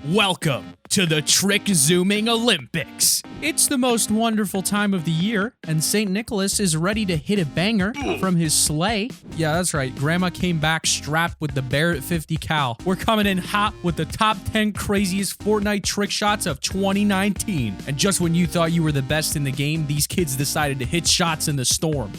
Welcome to the Trick Zooming Olympics. It's the most wonderful time of the year, and St. Nicholas is ready to hit a banger from his sleigh. Yeah, that's right. Grandma came back strapped with the Barrett 50 cal. We're coming in hot with the top 10 craziest Fortnite trick shots of 2019. And just when you thought you were the best in the game, these kids decided to hit shots in the storm.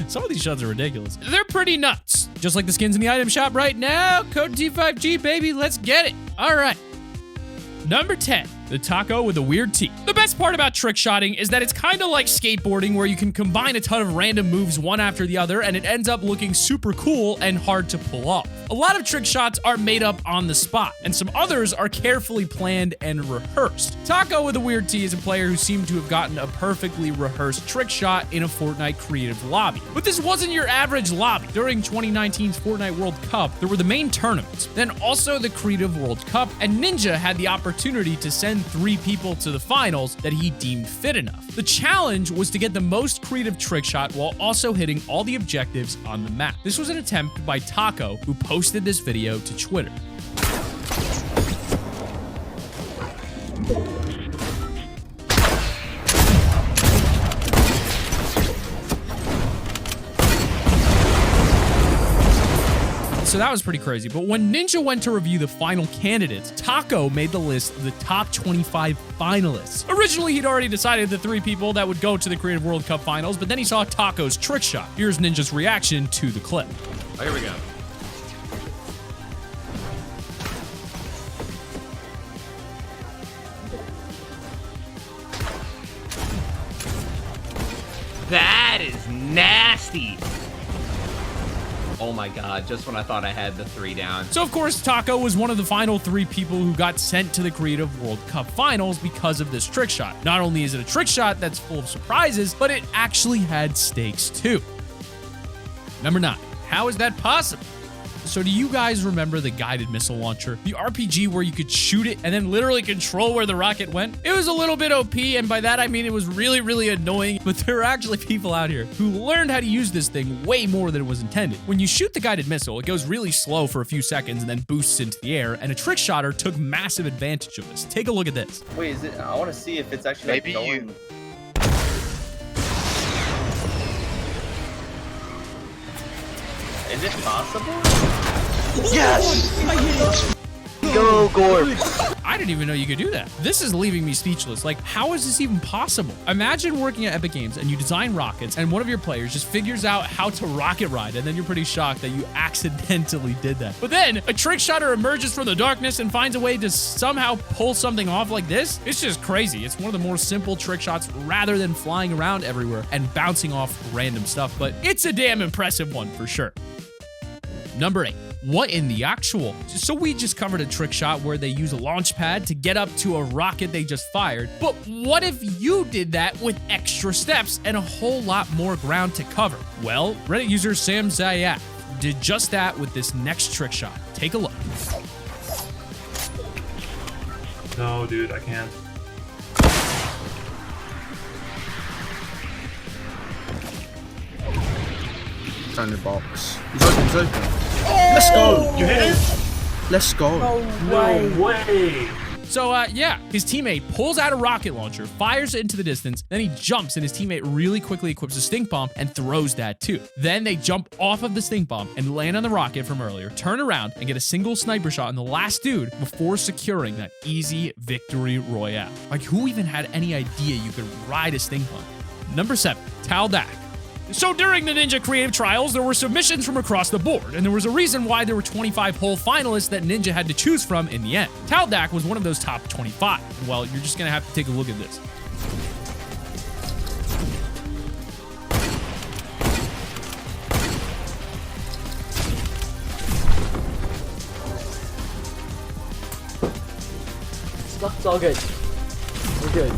Some of these shots are ridiculous. They're pretty nuts. Just like the skins in the item shop right now. Code T5G, baby. Let's get it. All right. Number 10, the taco with a weird teeth. The best part about trick shotting is that it's kind of like skateboarding, where you can combine a ton of random moves one after the other and it ends up looking super cool and hard to pull off. A lot of trick shots are made up on the spot, and some others are carefully planned and rehearsed. Taco with a weird T is a player who seemed to have gotten a perfectly rehearsed trick shot in a Fortnite creative lobby. But this wasn't your average lobby. During 2019's Fortnite World Cup, there were the main tournaments, then also the Creative World Cup, and Ninja had the opportunity to send 3 people to the finals that he deemed fit enough. The challenge was to get the most creative trick shot while also hitting all the objectives on the map. This was an attempt by Taco, who posted this video to Twitter. So that was pretty crazy. But when Ninja went to review the final candidates, Taco made the list of the top 25 finalists. Originally, he'd already decided the 3 people that would go to the Creative World Cup finals, but then he saw Taco's trick shot. Here's Ninja's reaction to the clip. Oh, here we go. That is nasty. Oh my god, just when I thought I had the 3 down. So of course, Taco was one of the final 3 people who got sent to the Creative World Cup finals because of this trick shot. Not only is it a trick shot that's full of surprises, but it actually had stakes too. Number 9, how is that possible? So do you guys remember the guided missile launcher? The RPG where you could shoot it and then literally control where the rocket went? It was a little bit OP, and by that I mean it was really, really annoying, but there are actually people out here who learned how to use this thing way more than it was intended. When you shoot the guided missile, it goes really slow for a few seconds and then boosts into the air, and a trick shotter took massive advantage of this. Take a look at this. Wait, is it? I want to see if it's actually Maybe like going. you. Is it possible? Yes! Go, Gorb! I didn't even know you could do that. This is leaving me speechless. Like, how is this even possible? Imagine working at Epic Games and you design rockets and one of your players just figures out how to rocket ride, and then you're pretty shocked that you accidentally did that. But then a trick shotter emerges from the darkness and finds a way to somehow pull something off like this. It's just crazy. It's one of the more simple trick shots rather than flying around everywhere and bouncing off random stuff, but it's a damn impressive one for sure. Number 8. What in the actual? So we just covered a trick shot where they use a launch pad to get up to a rocket they just fired. But what if you did that with extra steps and a whole lot more ground to cover? Well, Reddit user Sam Zayat did just that with this next trick shot. Take a look. No, dude, I can't. Down the box. He's open, he's open. Oh! Let's go! You hit it? Let's go. No way! So, yeah, his teammate pulls out a rocket launcher, fires it into the distance, then he jumps, and his teammate really quickly equips a stink bomb and throws that too. Then they jump off of the stink bomb and land on the rocket from earlier, turn around, and get a single sniper shot on the last dude before securing that easy victory royale. Like, who even had any idea you could ride a stink bomb? Number 7, TowelDak. So during the Ninja Creative Trials, there were submissions from across the board, and there was a reason why there were 25 whole finalists that Ninja had to choose from in the end. TowelDak was one of those top 25. Well, you're just gonna have to take a look at this. It's all good. We're good.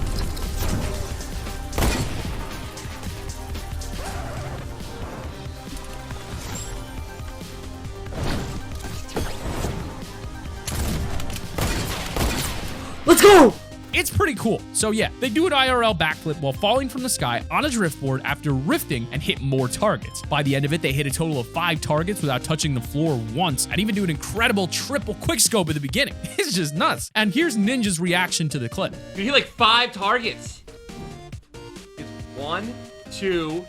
Let's go! It's pretty cool. So yeah, they do an IRL backflip while falling from the sky on a driftboard after rifting and hit more targets. By the end of it, they hit a total of 5 targets without touching the floor once, and even do an incredible triple quickscope at the beginning. It's just nuts. And here's Ninja's reaction to the clip. You hit like 5 targets. It's 1, 2,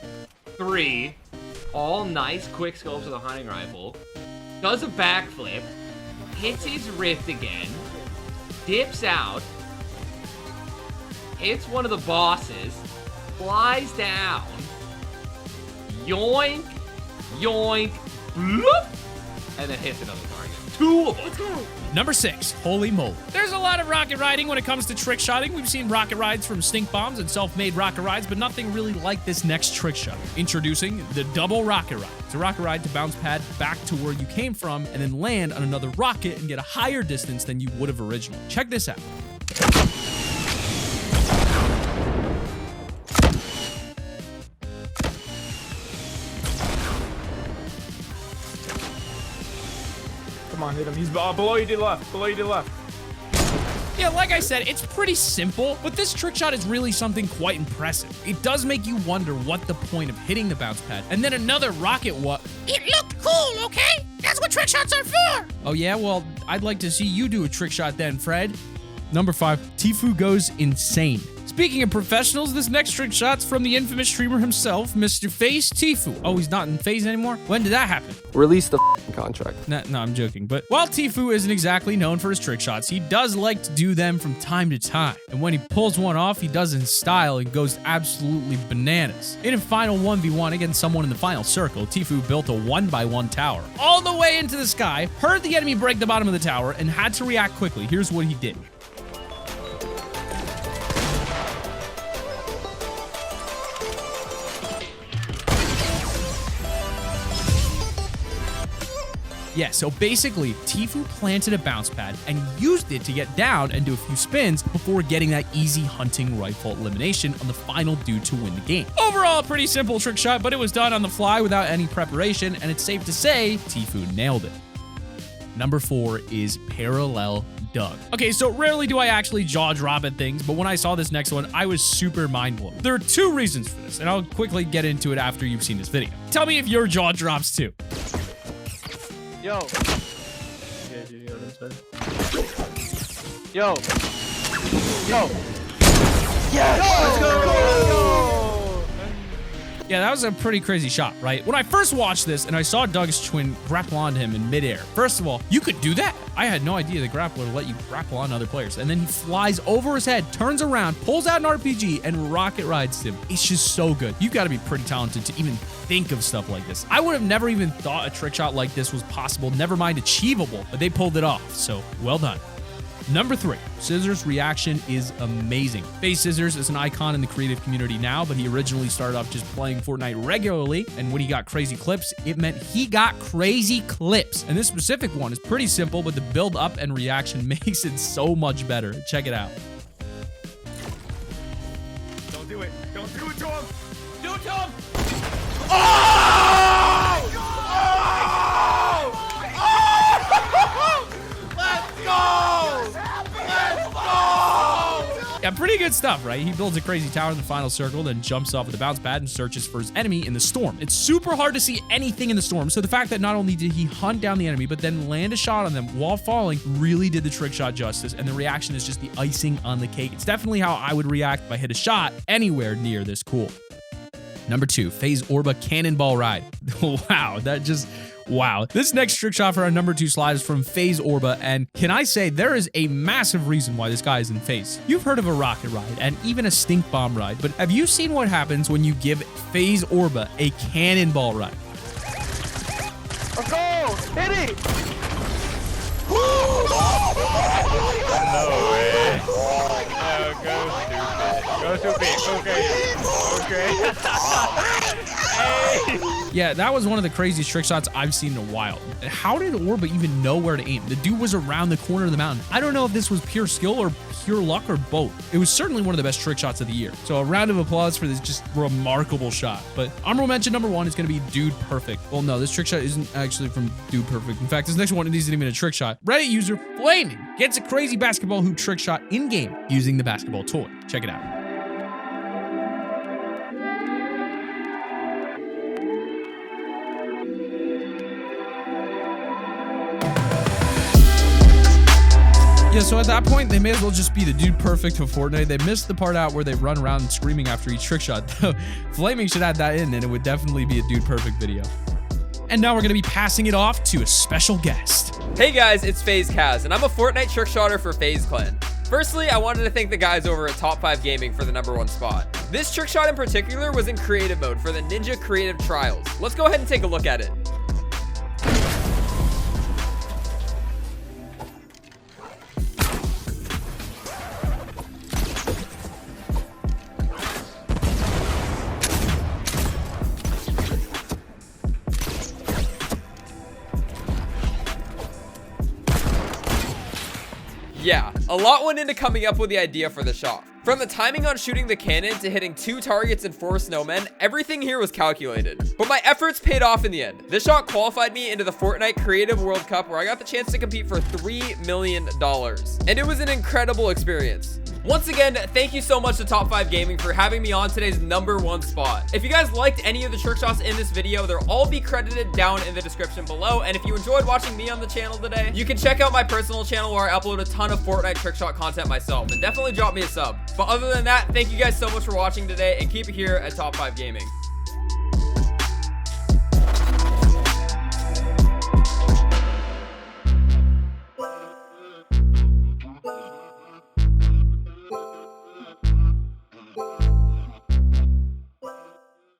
3. All nice quick scopes with a hunting rifle. Does a backflip. Hits his rift again. Dips out. Hits one of the bosses. Flies down. Yoink. Yoink. Bloop, and then hits another target. 2 of them. Let's go. Number 6, HolyMoly. There's a lot of rocket riding when it comes to trick shotting. We've seen rocket rides from stink bombs and self-made rocket rides, but nothing really like this next trick shot. Introducing the double rocket ride. It's a rocket ride to bounce pad back to where you came from and then land on another rocket and get a higher distance than you would have originally. Check this out. Come on, hit him. He's below you to the left. Below you to the left. Yeah, like I said, it's pretty simple, but this trick shot is really something quite impressive. It does make you wonder what the point of hitting the bounce pad. And then another rocket It looked cool, okay? That's what trick shots are for! Oh yeah? Well, I'd like to see you do a trick shot then, Fred. Number 5, Tfue goes insane. Speaking of professionals, this next trick shot's from the infamous streamer himself, Mr. FaZe Tfue. Oh, he's not in FaZe anymore? When did that happen? Release the contract. No, I'm joking. But while Tfue isn't exactly known for his trick shots, he does like to do them from time to time. And when he pulls one off, he does it in style and goes absolutely bananas. In a final 1v1 against someone in the final circle, Tfue built a 1x1 tower all the way into the sky, heard the enemy break the bottom of the tower, and had to react quickly. Here's what he did. Yeah, so basically, Tfue planted a bounce pad and used it to get down and do a few spins before getting that easy hunting rifle elimination on the final dude to win the game. Overall, a pretty simple trick shot, but it was done on the fly without any preparation, and it's safe to say Tfue nailed it. Number 4 is Parallel Doug. Okay, so rarely do I actually jaw drop at things, but when I saw this next one, I was super mind blown. There are 2 reasons for this, and I'll quickly get into it after you've seen this video. Tell me if your jaw drops too. Yo. Yeah, dude, you know what I'm saying? Yo. Yo. Yes! Let's go! Yeah, that was a pretty crazy shot, right? When I first watched this and I saw Doug's twin grapple onto him in midair, first of all, you could do that? I had no idea the grappler would let you grapple on other players. And then he flies over his head, turns around, pulls out an RPG, and rocket rides him. It's just so good. You've got to be pretty talented to even think of stuff like this. I would have never even thought a trick shot like this was possible, never mind achievable, but they pulled it off, so well done. Number 3, Scissors' reaction is amazing. FaZe Scissors is an icon in the creative community now, but he originally started off just playing Fortnite regularly, and when he got crazy clips, it meant he got crazy clips. And this specific one is pretty simple, but the build up and reaction makes it so much better. Check it out. Don't do it. Don't do it to him. Do it to him. Yeah, pretty good stuff, right? He builds a crazy tower in the final circle, then jumps off with a bounce pad and searches for his enemy in the storm. It's super hard to see anything in the storm, so the fact that not only did he hunt down the enemy, but then land a shot on them while falling really did the trick shot justice, and the reaction is just the icing on the cake. It's definitely how I would react if I hit a shot anywhere near this cool. Number 2, FaZe Orba Cannonball Ride. Wow. This next trick shot for our number 2 slide is from FaZe Orba, and can I say there is a massive reason why this guy is in FaZe. You've heard of a rocket ride and even a stink bomb ride, but have you seen what happens when you give FaZe Orba a cannonball ride? Let's go! Hit it! No way. Oh, go stupid. Go stupid. Okay. Okay. Hey! Yeah, that was one of the craziest trick shots I've seen in a while. How did Orba even know where to aim? The dude was around the corner of the mountain. I don't know if this was pure skill or pure luck or both. It was certainly one of the best trick shots of the year. So a round of applause for this just remarkable shot. But honorable mention number 1 is going to be Dude Perfect. Well, no, this trick shot isn't actually from Dude Perfect. In fact, this next one isn't even a trick shot. Reddit user Flaming gets a crazy basketball hoop trick shot in-game using the basketball toy. Check it out. Yeah, so at that point, they may as well just be the Dude Perfect of Fortnite. They missed the part out where they run around screaming after each trick shot. Flaming should add that in, and it would definitely be a Dude Perfect video. And now we're going to be passing it off to a special guest. Hey guys, it's FaZe Kaz, and I'm a Fortnite trick shotter for FaZe Clan. Firstly, I wanted to thank the guys over at Top 5 Gaming for the #1 spot. This trick shot in particular was in creative mode for the Ninja Creative Trials. Let's go ahead and take a look at it. Yeah, a lot went into coming up with the idea for the shot. From the timing on shooting the cannon to hitting 2 targets and 4 snowmen, everything here was calculated. But my efforts paid off in the end. This shot qualified me into the Fortnite Creative World Cup, where I got the chance to compete for $3 million. And it was an incredible experience. Once again, thank you so much to Top 5 Gaming for having me on today's #1 spot. If you guys liked any of the trick shots in this video, they'll all be credited down in the description below. And if you enjoyed watching me on the channel today, you can check out my personal channel where I upload a ton of Fortnite trick shot content myself. And definitely drop me a sub. But other than that, thank you guys so much for watching today, and keep it here at Top 5 Gaming.